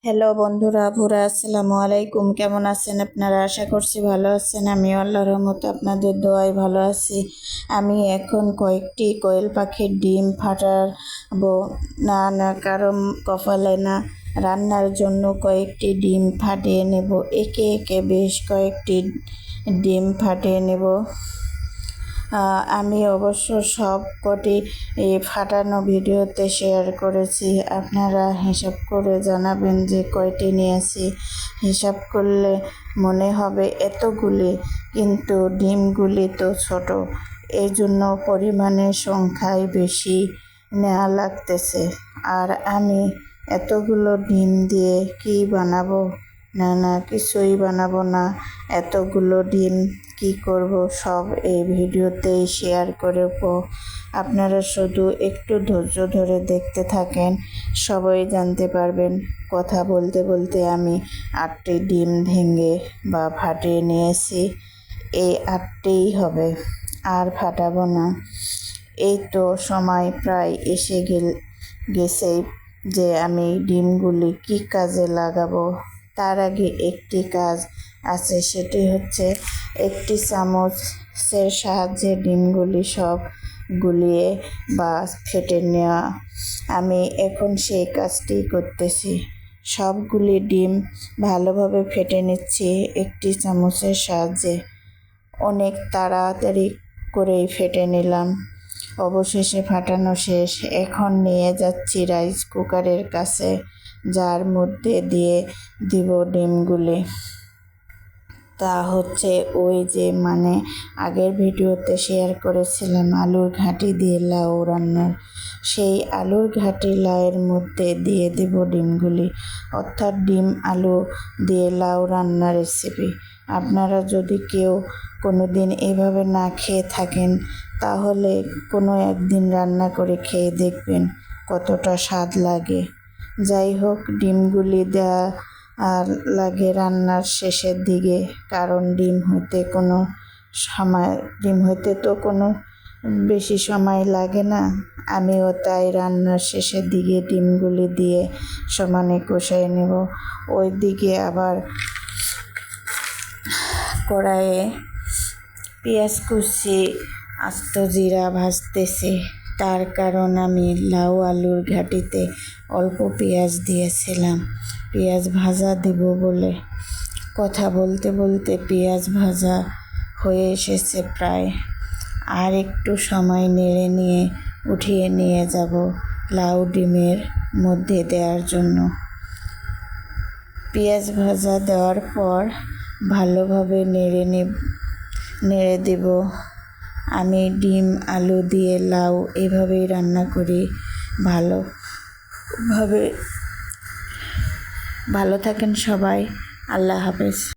Hello বন্ধুরা আসসালামু আলাইকুম। কেমন আছেন আপনারা? আশা করছি ভালো আছেন। আমি আল্লাহর রহমতে আপনাদের দোয়ায় ভালো আছি। আমি এখন কয়েকটি কোয়েল পাখির ডিম ফাটাবো। না কারণ কপালে না, রান্নার জন্য কয়েকটি ডিম ফাটিয়ে নেব। একে একে বেশ কয়েকটি ডিম ফাটিয়ে নেব। আমি অবশ্য সব কটি ফাটানো ভিডিওতে শেয়ার করেছি। আপনারা হিসাব করে জানাবেন যে কয়টি নিয়েছি। হিসাব করলে মনে হবে এতগুলি, কিন্তু ডিমগুলি তো ছোট, এই জন্য পরিমাণের সংখ্যায় বেশি নেওয়া লাগতেছে। আর আমি এতগুলো ডিম দিয়ে কি বানাবো? না কিছুই বানাবো না। এতগুলো ডিম কি করব, সব এই ভিডিওতেই শেয়ার করব। আপনারা শুধু একটু ধৈর্য ধরে দেখতে থাকেন, সবাই জানতে পারবেন। কথা বলতে বলতে আমি 8টি ডিম ভেঙে বা ফাটিয়ে নিয়েছি। এই 8টিই হবে, আর ফাটাবো না। এই তো সময় প্রায় এসে গেছে যে আমি ডিমগুলি কি কাজে লাগাবো। তার আগে একটি কাজ আছে, সেটি হচ্ছে একটি চামচের সাহায্যে ডিমগুলি সব গুলিয়ে বা ফেটে নেওয়া। আমি এখন সেই কাজটি করতেছি। সবগুলি ডিম ভালোভাবে ফেটে নিচ্ছি একটি চামচের সাহায্যে। অনেক তাড়াতাড়ি করেই ফেটে নিলাম। অবশেষে ফাটানো শেষ। এখন নিয়ে যাচ্ছি রাইস কুকারের কাছে, যার মধ্যে দিয়ে দিব ডিমগুলি। তা হচ্ছে ওই যে আগের ভিডিওতে শেয়ার করেছিলাম আলুর ঘাঁটি দিয়ে লাউ রান্নার, সেই আলুর ঘাঁটি লাউয়ের মধ্যে দিয়ে দেব ডিমগুলি। অর্থাৎ ডিম আলু দিয়ে লাউ রান্নার রেসিপি। আপনারা যদি কেউ কোনো দিন এভাবে না খেয়ে থাকেন, তাহলে কোনো একদিন রান্না করে খেয়ে দেখবেন কতটা স্বাদ লাগে। যাই হোক, ডিমগুলি দেওয়া লাগে রান্নার শেষের দিকে, কারণ ডিম হইতে তো কোনো বেশি সময় লাগে না। আমিও তাই রান্নার শেষের দিকে ডিমগুলি দিয়ে সমানে কষিয়ে নেব। ওই দিকে আবার কড়াইয়ে পেঁয়াজ কুচি, আস্ত জিরা ভাজতেছি। তার কারণ আমি লাউ আলুর ঘাঁটিতে অল্প পেঁয়াজ দিয়েছিলাম, পেঁয়াজ ভাজা দেব বলে। কথা বলতে বলতে পেঁয়াজ ভাজা হয়ে এসেছে প্রায়। আর একটু সময় নেড়ে নিয়ে উঠিয়ে নিয়ে যাব লাউ ডিমের মধ্যে দেওয়ার জন্য। পেঁয়াজ ভাজা দেওয়ার পর ভালোভাবে নেড়ে দেব। আমি ডিম আলু দিয়ে লাউ এভাবেই রান্না করি। ভালো থাকেন সবাই। আল্লাহ হাফেজ।